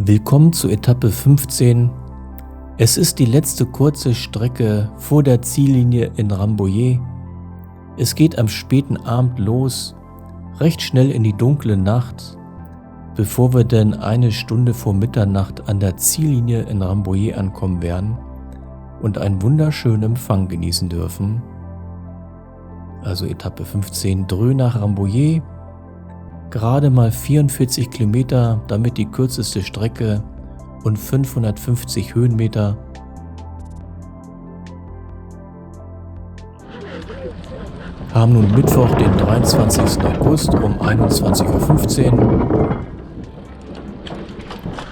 Willkommen zu Etappe 15. Es ist die letzte kurze Strecke vor der Ziellinie in Rambouillet. Es geht am späten Abend los, recht schnell in die dunkle Nacht, bevor wir denn eine Stunde vor Mitternacht an der Ziellinie in Rambouillet ankommen werden und einen wunderschönen Empfang genießen dürfen. Also Etappe 15, Dreux nach Rambouillet. Gerade mal 44 Kilometer, damit die kürzeste Strecke und 550 Höhenmeter. Haben nun Mittwoch, den 23. August um 21:15 Uhr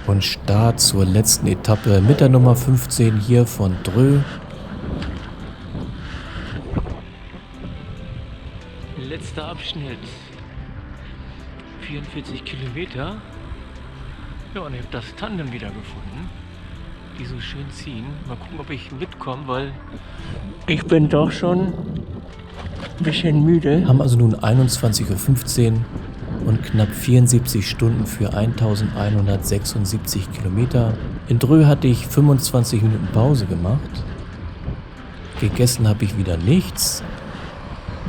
und Start zur letzten Etappe mit der Nummer 15 hier von Dreux. Letzter Abschnitt. 44 Kilometer. Ja, und ich habe das Tandem wieder gefunden, die so schön ziehen. Mal gucken, ob ich mitkomme, weil ich bin doch schon ein bisschen müde. Haben also nun 21:15 Uhr und knapp 74 Stunden für 1176 Kilometer. In Dreux hatte ich 25 Minuten Pause gemacht. Gegessen habe ich wieder nichts.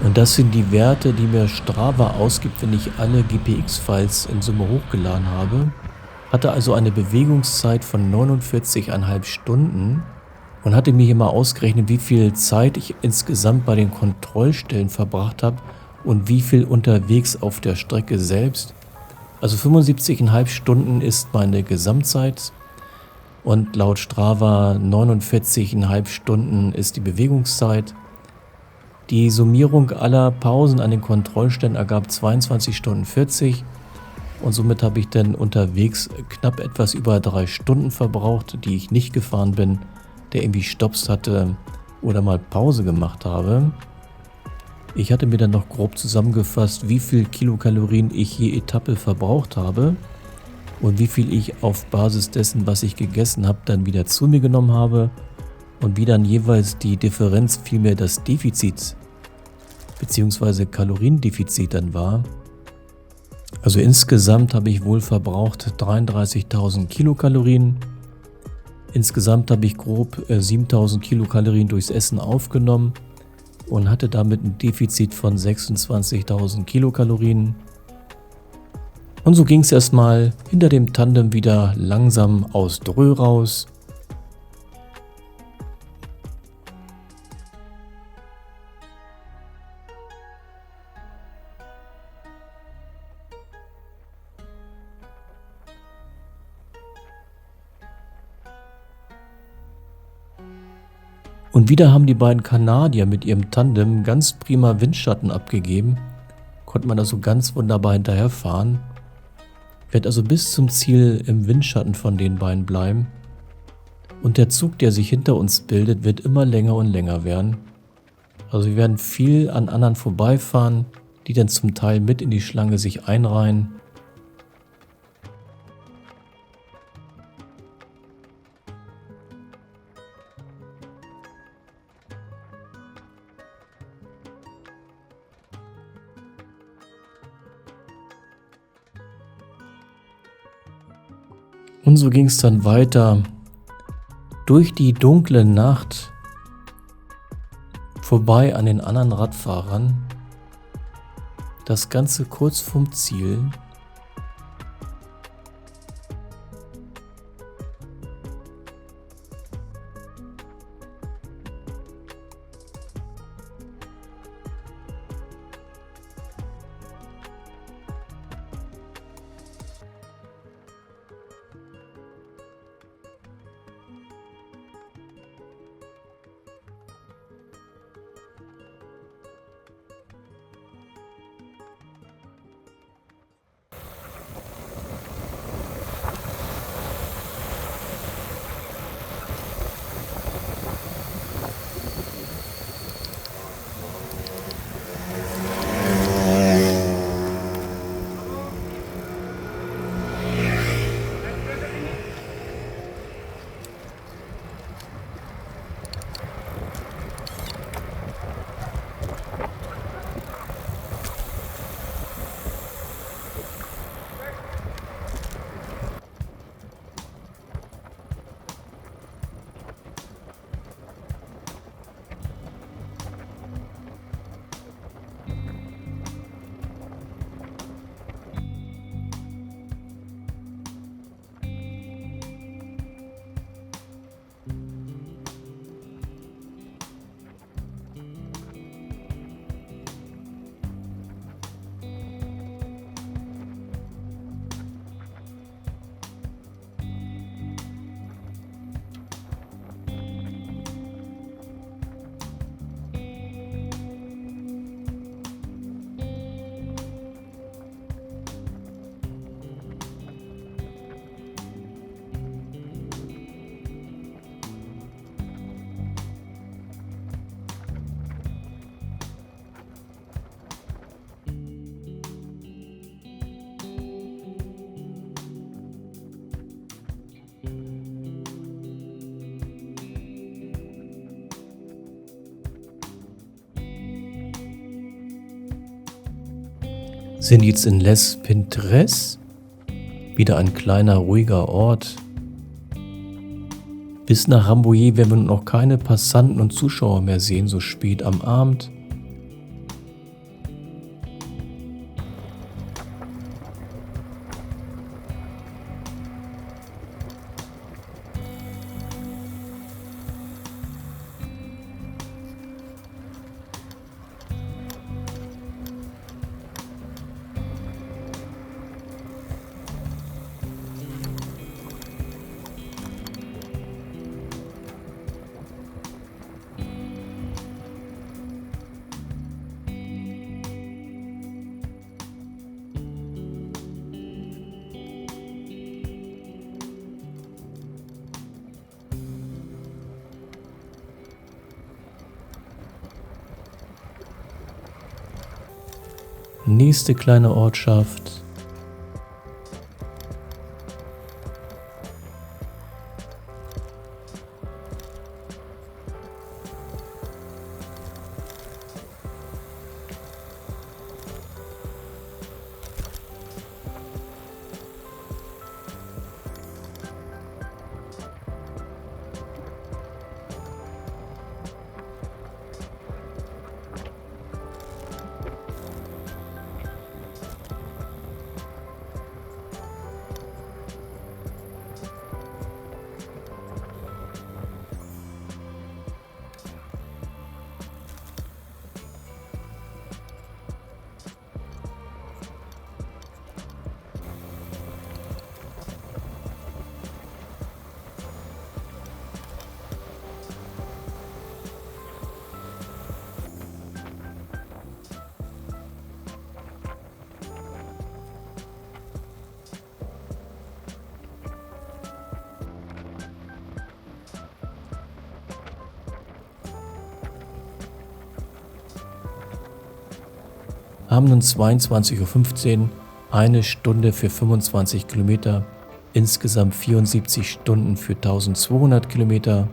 Und das sind die Werte, die mir Strava ausgibt, wenn ich alle GPX-Files in Summe hochgeladen habe. Hatte also eine Bewegungszeit von 49,5 Stunden und hatte mir hier mal ausgerechnet, wie viel Zeit ich insgesamt bei den Kontrollstellen verbracht habe und wie viel unterwegs auf der Strecke selbst. Also 75,5 Stunden ist meine Gesamtzeit und laut Strava 49,5 Stunden ist die Bewegungszeit. Die Summierung aller Pausen an den Kontrollstellen ergab 22 Stunden 40 und somit habe ich dann unterwegs knapp etwas über 3 Stunden verbraucht, die ich nicht gefahren bin, der irgendwie Stopps hatte oder mal Pause gemacht habe. Ich hatte mir dann noch grob zusammengefasst, wie viel Kilokalorien ich je Etappe verbraucht habe und wie viel ich auf Basis dessen, was ich gegessen habe, dann wieder zu mir genommen habe und wie dann jeweils die Differenz, vielmehr das Defizit bzw. Kaloriendefizit dann war. Also insgesamt habe ich wohl verbraucht 33.000 Kilokalorien. Insgesamt habe ich grob 7.000 Kilokalorien durchs Essen aufgenommen und hatte damit ein Defizit von 26.000 Kilokalorien. Und so ging es erstmal hinter dem Tandem wieder langsam aus Dreux raus. Und wieder haben die beiden Kanadier mit ihrem Tandem ganz prima Windschatten abgegeben. Konnte man also ganz wunderbar hinterherfahren. Werd also bis zum Ziel im Windschatten von den beiden bleiben. Und der Zug, der sich hinter uns bildet, wird immer länger und länger werden. Also wir werden viel an anderen vorbeifahren, die dann zum Teil mit in die Schlange sich einreihen. Und so ging es dann weiter durch die dunkle Nacht, vorbei an den anderen Radfahrern, das Ganze kurz vorm Ziel. Sind jetzt in Les Pintres, wieder ein kleiner, ruhiger Ort. Bis nach Rambouillet werden wir noch keine Passanten und Zuschauer mehr sehen, so spät am Abend. Nächste kleine Ortschaft. Haben nun 22:15 Uhr, eine Stunde für 25 Kilometer, insgesamt 74 Stunden für 1200 Kilometer.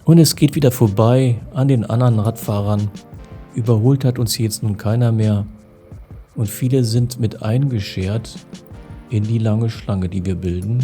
Und es geht wieder vorbei an den anderen Radfahrern. Überholt hat uns jetzt nun keiner mehr. Und viele sind mit eingeschert in die lange Schlange, die wir bilden.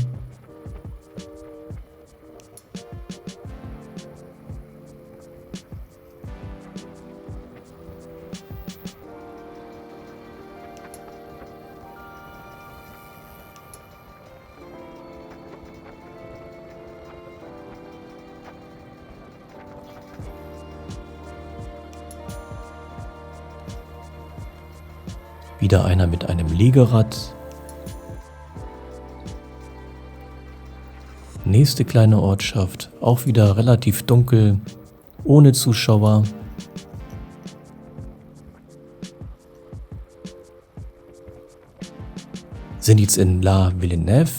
Wieder einer mit einem Liegerad. Nächste kleine Ortschaft, auch wieder relativ dunkel, ohne Zuschauer. Sind jetzt in La Villeneuve.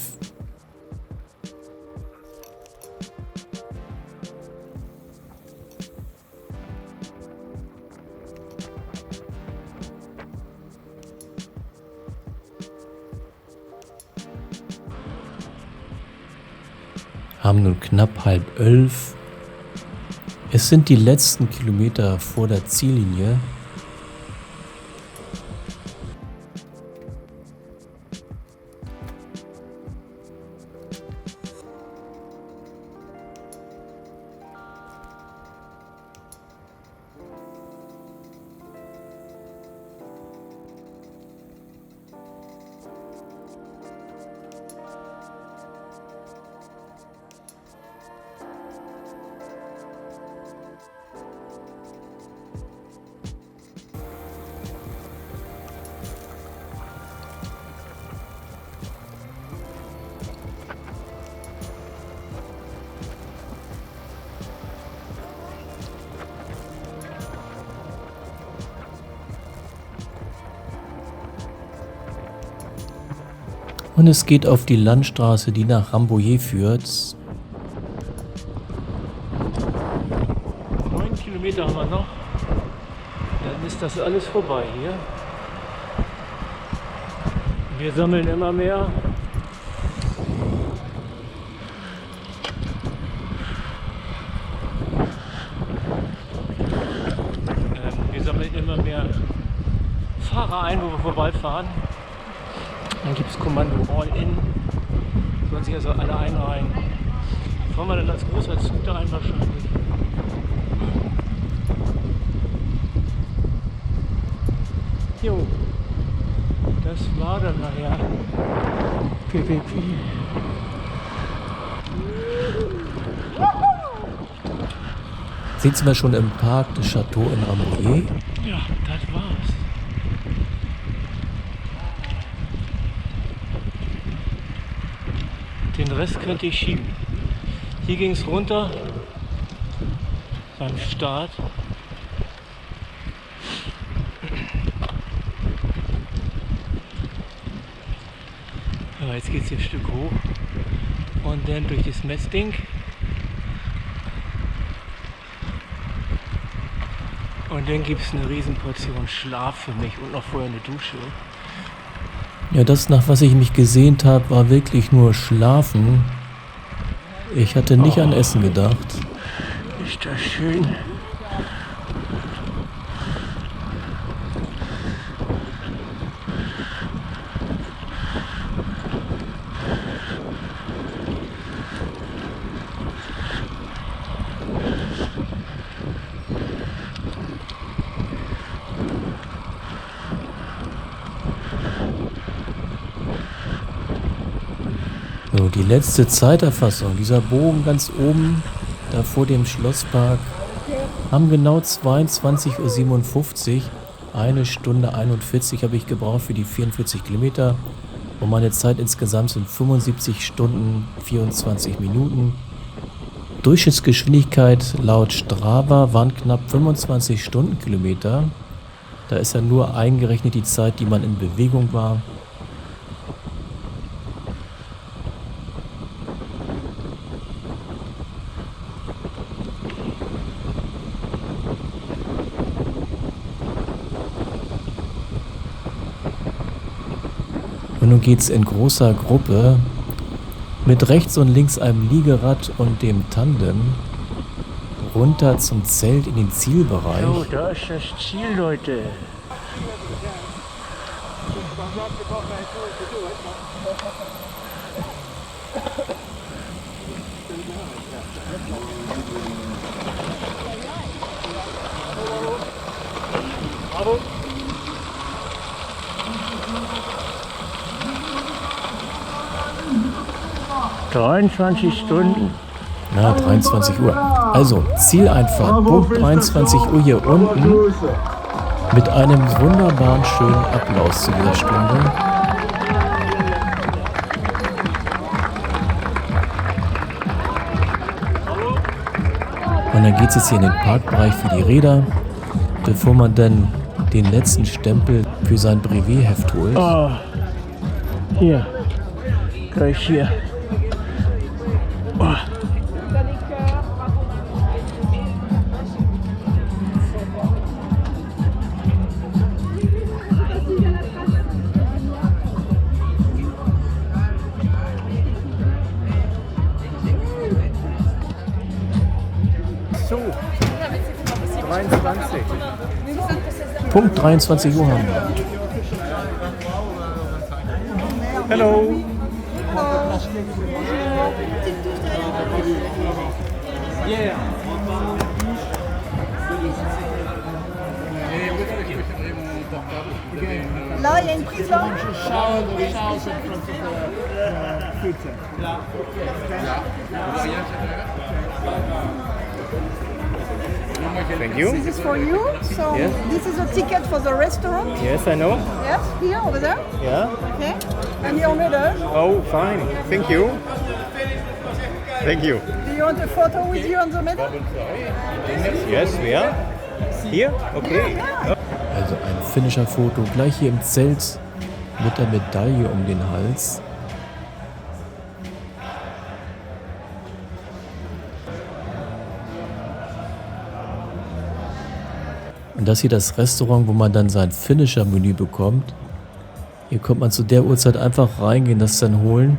Haben nun knapp 10:30. Es sind die letzten Kilometer vor der Ziellinie. Und es geht auf die Landstraße, die nach Rambouillet führt. 9 Kilometer haben wir noch. Dann ist das alles vorbei hier. Wir sammeln immer mehr. Wir sammeln immer mehr Fahrer ein, wo wir vorbeifahren. Dann gibt es Kommando All-In. Sollen sich also alle einreihen. Fahren wir dann als großer Zug da ein wahrscheinlich. Jo, das war dann nachher PPP. Sitzen wir schon im Parc de Château in Rambouillet? Ja, das war's. Den Rest könnte ich schieben. Hier ging es runter beim Start. Aber jetzt geht es hier ein Stück hoch und dann durch das Messding. Und dann gibt es eine Riesenportion Schlaf für mich und noch vorher eine Dusche. Ja, das, nach was ich mich gesehnt habe, war wirklich nur Schlafen. Ich hatte nicht an Essen gedacht. Ist das schön. So, die letzte Zeiterfassung, dieser Bogen ganz oben, da vor dem Schlosspark, haben genau 22:57 Uhr, 1 Stunde 41 habe ich gebraucht für die 44 Kilometer und meine Zeit insgesamt sind 75 Stunden 24 Minuten. Durchschnittsgeschwindigkeit laut Strava waren knapp 25 Stundenkilometer. Da ist ja nur eingerechnet die Zeit, die man in Bewegung war. Und nun geht's in großer Gruppe mit rechts und links einem Liegerad und dem Tandem runter zum Zelt in den Zielbereich. So, da ist das Ziel, Leute. Bravo. 23 Stunden. Ja, 23 Uhr. Also, Zieleinfahrt, Punkt 23 Uhr hier unten mit einem wunderbaren, schönen Applaus zu dieser Stunde. Und dann geht es jetzt hier in den Parkbereich für die Räder, bevor man dann den letzten Stempel für sein Brevet-Heft holt. Oh, hier, gleich hier. Oh. So, 23. Punkt 23 Uhr haben wir. Hello. Yeah. Là, il y a une prise là. Thank you. This is for you. So Yes. this is a ticket for the restaurant. Yes, I know. Yes, here over there. Yeah. Okay. And your medal. Oh, fine. Thank you. Thank you. Do you want a photo with you on the medal? Yes, where? Here? Okay. Yeah. Also ein Finisher-Foto gleich hier im Zelt mit der Medaille um den Hals. Und das hier das Restaurant, wo man dann sein Finisher-Menü bekommt. Hier kommt man zu der Uhrzeit einfach reingehen, das dann holen.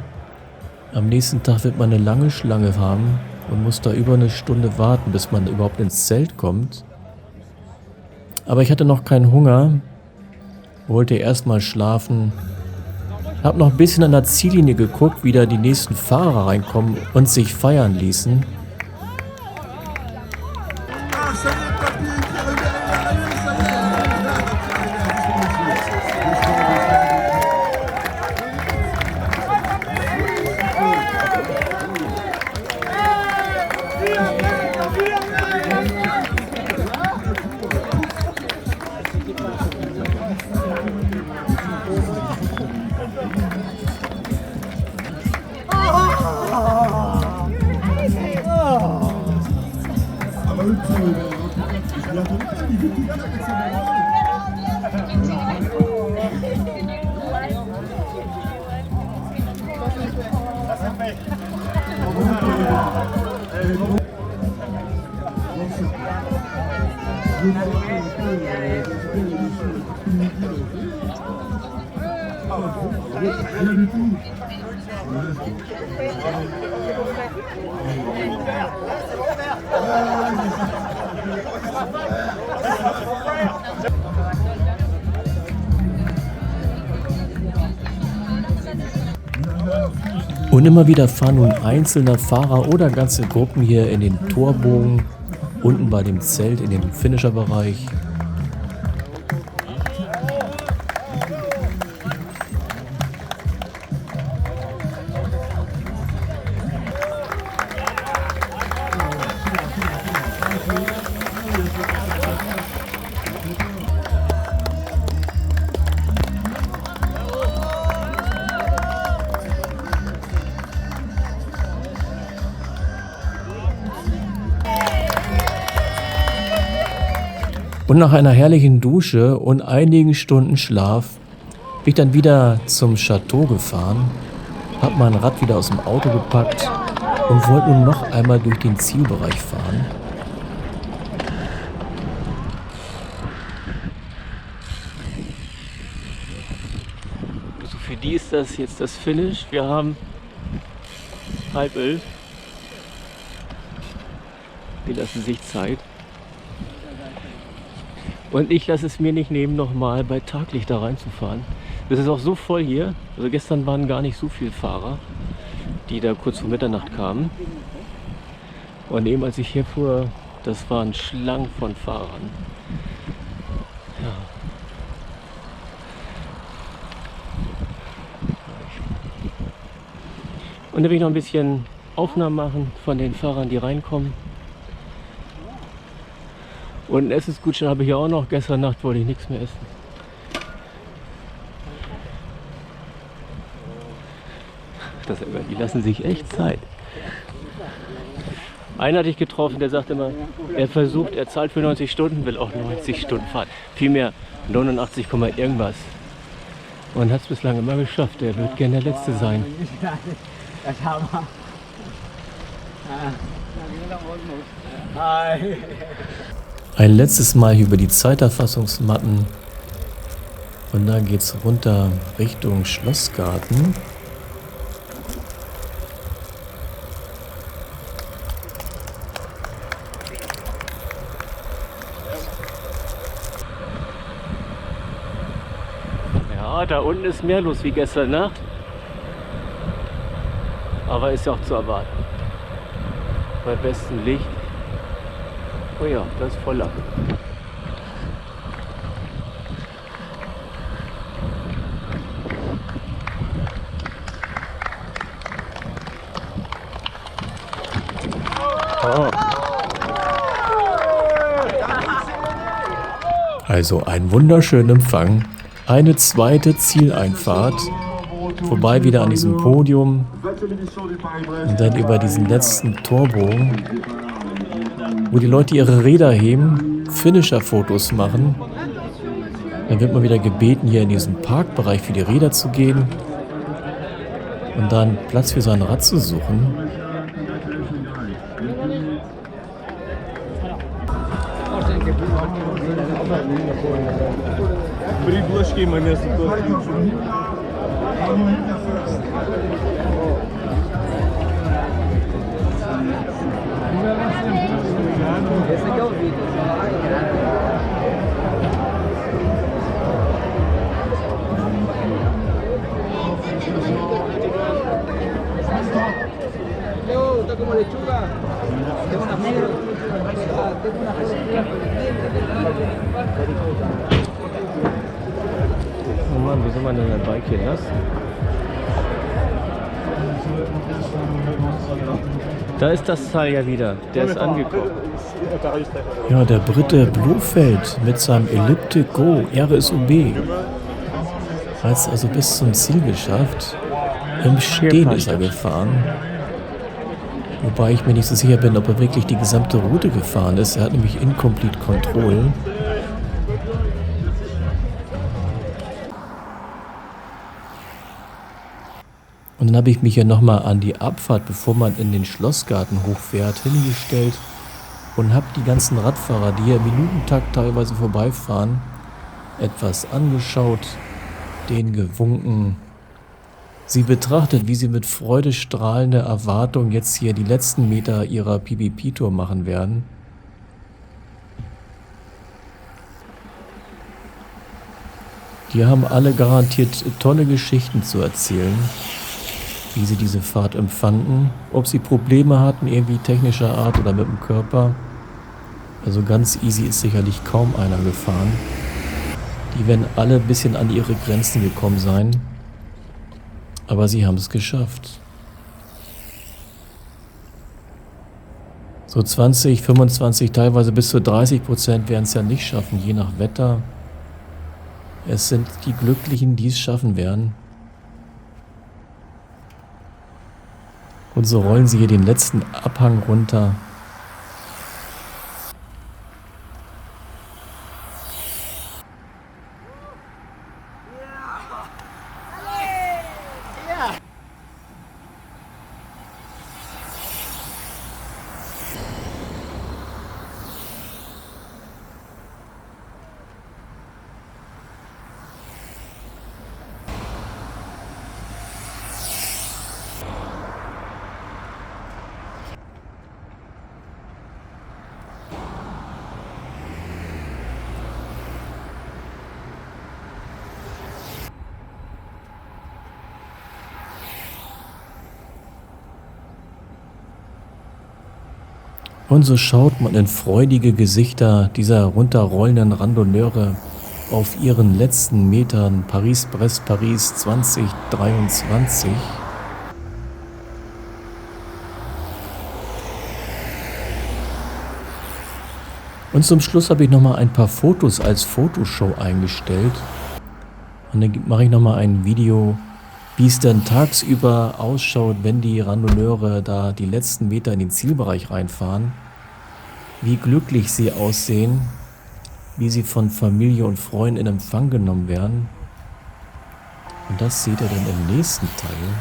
Am nächsten Tag wird man eine lange Schlange haben und muss da über eine Stunde warten, bis man überhaupt ins Zelt kommt. Aber ich hatte noch keinen Hunger, wollte erstmal schlafen. Hab noch ein bisschen an der Ziellinie geguckt, wie da die nächsten Fahrer reinkommen und sich feiern ließen. Und immer wieder fahren nun einzelne Fahrer oder ganze Gruppen hier in den Torbogen, unten bei dem Zelt in den Finisher-Bereich. Und nach einer herrlichen Dusche und einigen Stunden Schlaf bin ich dann wieder zum Chateau gefahren, hab mein Rad wieder aus dem Auto gepackt und wollte nun noch einmal durch den Zielbereich fahren. Also für die ist das jetzt das Finish. Wir haben 10:30. Die lassen sich Zeit. Und ich lasse es mir nicht nehmen, nochmal bei Taglicht da reinzufahren. Das ist auch so voll hier. Also gestern waren gar nicht so viele Fahrer, die da kurz vor Mitternacht kamen. Und eben als ich hier fuhr, das waren Schlangen von Fahrern. Ja. Und da will ich noch ein bisschen Aufnahmen machen von den Fahrern, die reinkommen. Und einen Essensgutschein habe ich ja auch noch. Gestern Nacht wollte ich nichts mehr essen. Die lassen sich echt Zeit. Einen hatte ich getroffen, der sagt immer, er zahlt für 90 Stunden, will auch 90 Stunden fahren. Vielmehr 89, irgendwas. Und hat es bislang immer geschafft. Er wird gerne der Letzte sein. Ein letztes Mal hier über die Zeiterfassungsmatten und dann geht's runter Richtung Schlossgarten. Ja, da unten ist mehr los wie gestern Nacht. Aber ist ja auch zu erwarten. Bei bestem Licht. Oh ja, das ist voller. Oh. Also ein wunderschöner Empfang, eine zweite Zieleinfahrt, vorbei wieder an diesem Podium und dann über diesen letzten Torbogen, wo die Leute ihre Räder heben, Finisher-Fotos machen. Dann wird man wieder gebeten, hier in diesen Parkbereich für die Räder zu gehen und dann Platz für sein Rad zu suchen. Приглашки мене ситуацію. Esse aqui é o vídeo. Está como lechuga. Tengo una negro. Tengo una Oh Mann, wie soll man denn ein Bike hier lassen? Da ist das Teil ja wieder. Der ist angekommen. Ja, der Brite Blofeld mit seinem Elliptic Go RSUB hat es also bis zum Ziel geschafft. Im Stehen ist er gefahren. Wobei ich mir nicht so sicher bin, ob er wirklich die gesamte Route gefahren ist. Er hat nämlich Incomplete Control. Und dann habe ich mich ja nochmal an die Abfahrt, bevor man in den Schlossgarten hochfährt, hingestellt und habe die ganzen Radfahrer, die hier im Minutentakt teilweise vorbeifahren, etwas angeschaut, denen gewunken, sie betrachtet, wie sie mit freudestrahlender Erwartung jetzt hier die letzten Meter ihrer PvP-Tour machen werden. Die haben alle garantiert tolle Geschichten zu erzählen, wie sie diese Fahrt empfanden, ob sie Probleme hatten, irgendwie technischer Art oder mit dem Körper. Also ganz easy ist sicherlich kaum einer gefahren. Die werden alle ein bisschen an ihre Grenzen gekommen sein. Aber sie haben es geschafft. So 20, 25, teilweise bis zu 30% werden es ja nicht schaffen, je nach Wetter. Es sind die Glücklichen, die es schaffen werden. Und so rollen sie hier den letzten Abhang runter. Und so schaut man in freudige Gesichter dieser runterrollenden Randonneure auf ihren letzten Metern Paris-Brest-Paris 2023. Und zum Schluss habe ich nochmal ein paar Fotos als Fotoshow eingestellt. Und dann mache ich nochmal ein Video, wie es dann tagsüber ausschaut, wenn die Randonneure da die letzten Meter in den Zielbereich reinfahren, wie glücklich sie aussehen, wie sie von Familie und Freunden in Empfang genommen werden. Und das seht ihr dann im nächsten Teil.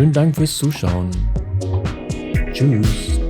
Schönen Dank fürs Zuschauen. Tschüss.